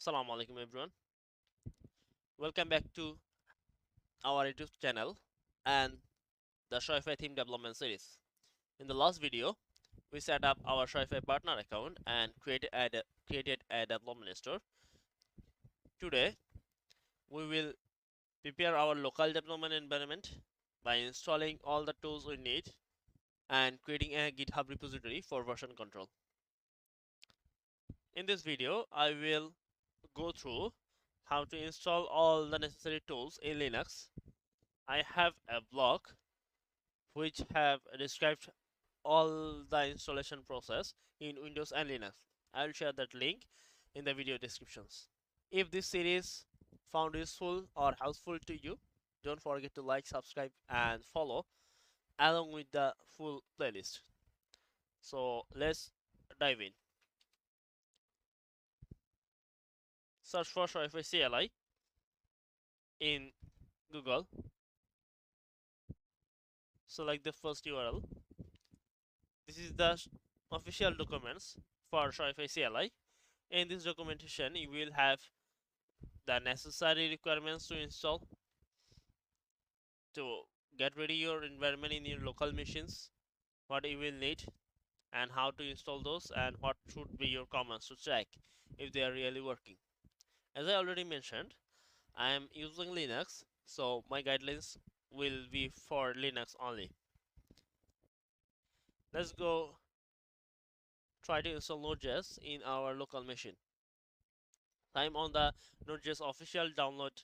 Assalamu alaikum everyone. Welcome back to our YouTube channel and the Shopify theme development series. In the last video, we set up our Shopify partner account and created a development store. Today, we will prepare our local development environment by installing all the tools we need and creating a GitHub repository for version control. In this video, I will go through how to install all the necessary tools in Linux. I have a blog which have described all the installation process in Windows and Linux. I'll share that link in the video descriptions. If this series found useful or helpful to you, don't forget to like, subscribe and follow along with the full playlist. So let's dive in. Search for Shopify CLI in Google. Select the first URL. This is the official documents for Shopify CLI. In this documentation, you will have the necessary requirements to install, to get ready your environment in your local machines, what you will need and how to install those, and what should be your commands to check if they are really working. As I already mentioned, I am using Linux, so my guidelines will be for Linux only. Let's go try to install Node.js in our local machine. I'm on the Node.js official download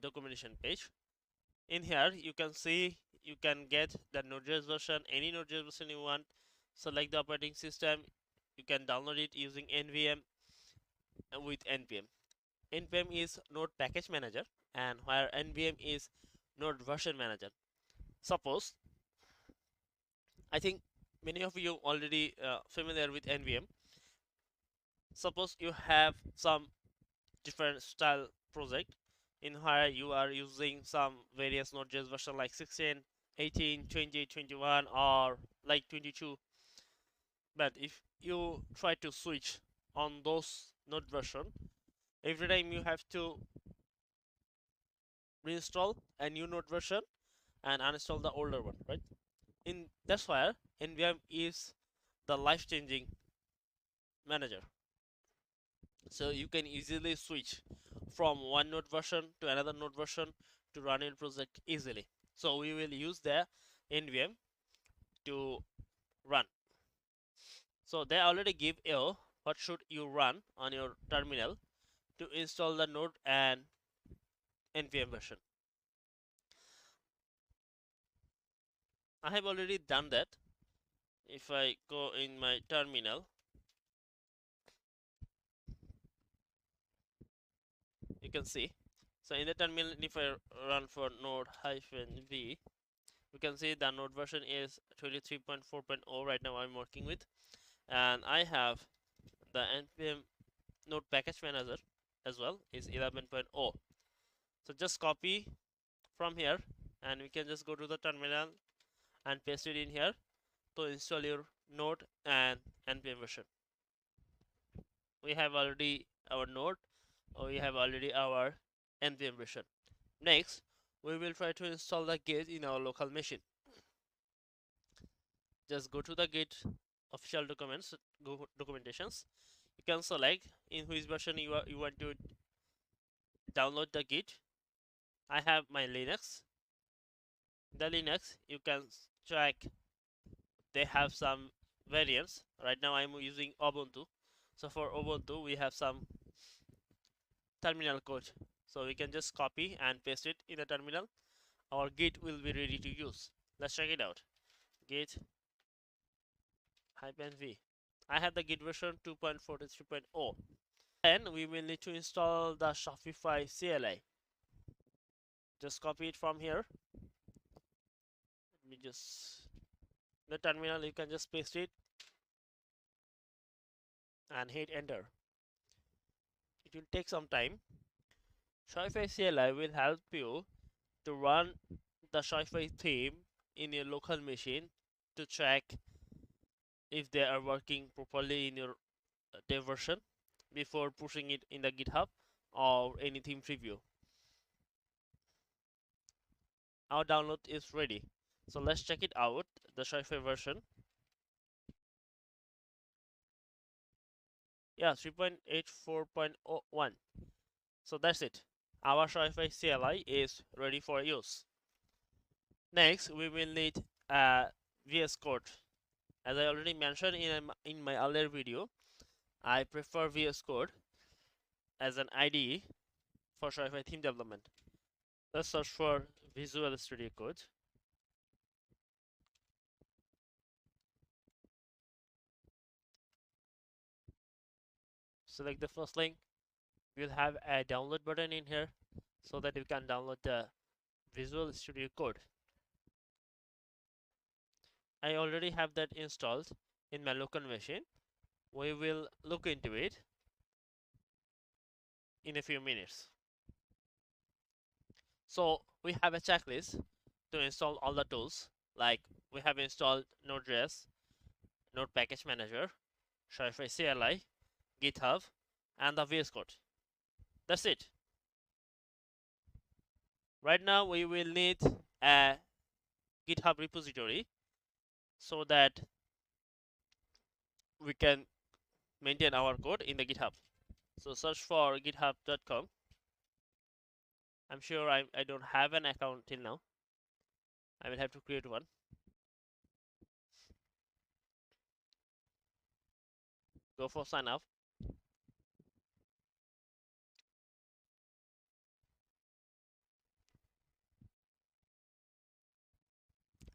documentation page. In here, you can see you can get the Node.js version, any Node.js version you want. Select the operating system. You can download it using nvm with npm. Npm is Node Package Manager, and where nvm is Node Version Manager. Suppose, I think many of you already familiar with nvm. Suppose you have some different style project in where you are using some various Node.js version like 16, 18, 20, 21 or like 22. But if you try to switch on those Node version, every time you have to reinstall a new Node version and uninstall the older one, right? That's why nvm is the life-changing manager. So you can easily switch from one node version to another node version to run your project easily. So we will use the nvm to run. So they already give you what should you run on your terminal to install the node and nvm version. I have already done that. If I go in my terminal, you can see. So in the terminal, if I run for node-v, you can see the node version is 23.4.0 right now I'm working with, and I have the npm node package manager as well is 11.0. So just copy from here and we can just go to the terminal and paste it in here to install your node and npm version. We have already our node, or we have already our npm version. Next, we will try to install the Git in our local machine. Just go to the Git official documentations. You can select in which version you want to download the Git. I have my Linux. The Linux, you can check, they have some variants. Right now I'm using Ubuntu. So for Ubuntu, we have some terminal code. So we can just copy and paste it in the terminal. Our Git will be ready to use. Let's check it out. Git -v. I have the Git version 2.43.0. Then we will need to install the Shopify CLI. Just copy it from here. Let me just, the terminal, you can just paste it and hit enter. It will take some time. Shopify CLI will help you to run the Shopify theme in your local machine to check if they are working properly in your dev version. before pushing it in the GitHub or any theme preview. Our download is ready. So let's check it out, the Shopify version. Yeah, 3.84.01. So that's it. Our Shopify CLI is ready for use. Next, we will need a VS Code. As I already mentioned in my earlier video, I prefer VS Code as an IDE for Shopify theme development. Let's search for Visual Studio Code. Select the first link. We'll have a download button in here so that you can download the Visual Studio Code. I already have that installed in my local machine. We will look into it in a few minutes. So we have a checklist to install all the tools, like we have installed Node.js, Node Package Manager, Shopify CLI, GitHub, and the VS Code. That's it. Right now we will need a GitHub repository so that we can maintain our code in the GitHub. So search for github.com. I'm sure I don't have an account till now. I will have to create one. Go for sign up.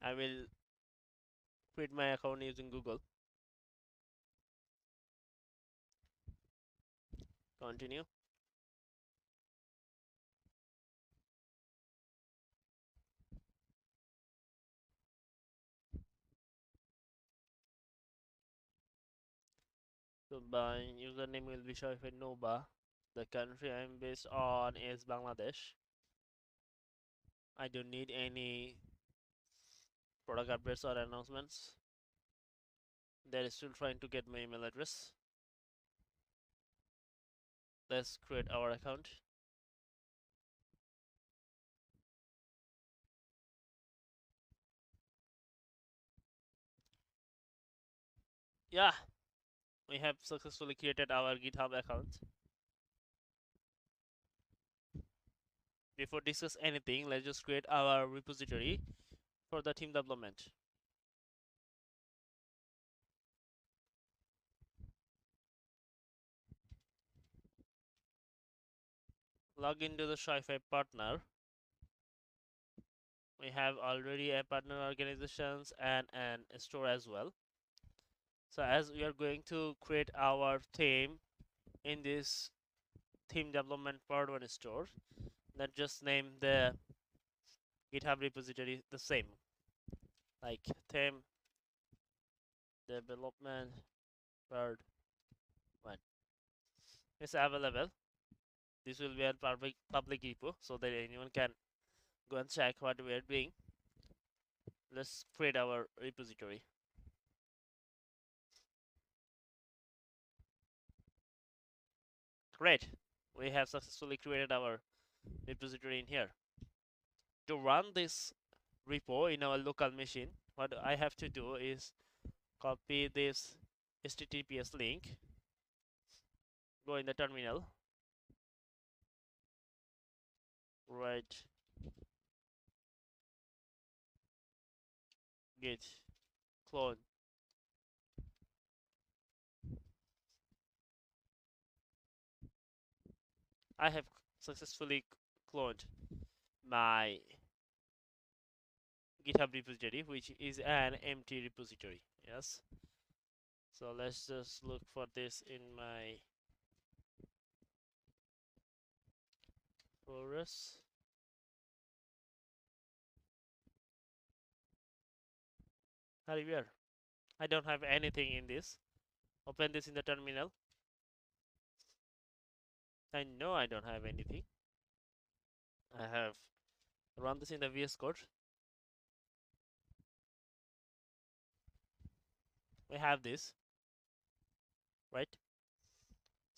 I will create my account using Google. Continue. So my username will be Shopify Nova. The country I'm based on is Bangladesh. I don't need any product updates or announcements. They're still trying to get my email address. Let's create our account. Yeah, we have successfully created our GitHub account. Before discuss anything, let's just create our repository for the theme development. Log into the Shopify partner. We have already a partner organizations and an store as well. So as we are going to create our theme in this theme development part 1 store, then just name the GitHub repository the same, like theme development part 1. It's available. This will be a public repo so that anyone can go and check what we are doing. Let's create our repository. Great, we have successfully created our repository in here. To run this repo in our local machine, what I have to do is copy this HTTPS link, go in the terminal, write git clone I have successfully cloned my GitHub repository, which is an empty repository. Yes. So let's just look for this in my folders. Where? I don't have anything in this. Open this in the terminal. I know I don't have anything. I have run this in the VS Code. We have this, right?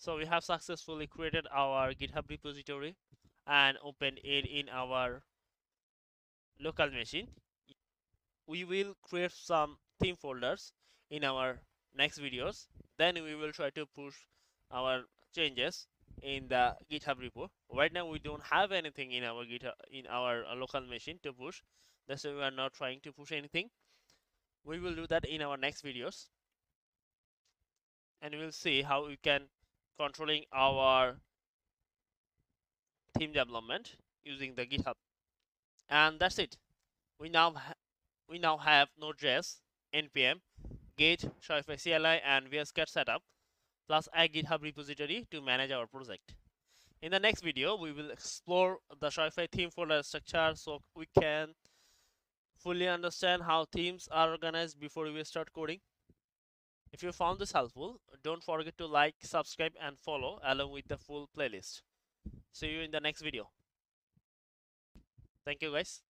So we have successfully created our GitHub repository and opened it in our local machine. We will create some theme folders in our next videos. Then we will try to push our changes in the GitHub repo. Right now we don't have anything in our GitHub in our local machine to push. That's why we are not trying to push anything. We will do that in our next videos, and we'll see how we can controlling our theme development using the GitHub. And that's it. We now we now have Node.js, npm, Git, Shopify CLI, and VS Code setup, plus a GitHub repository to manage our project. In the next video, we will explore the Shopify theme folder structure so we can fully understand how themes are organized before we start coding. If you found this helpful, don't forget to like, subscribe, and follow along with the full playlist. See you in the next video. Thank you, guys.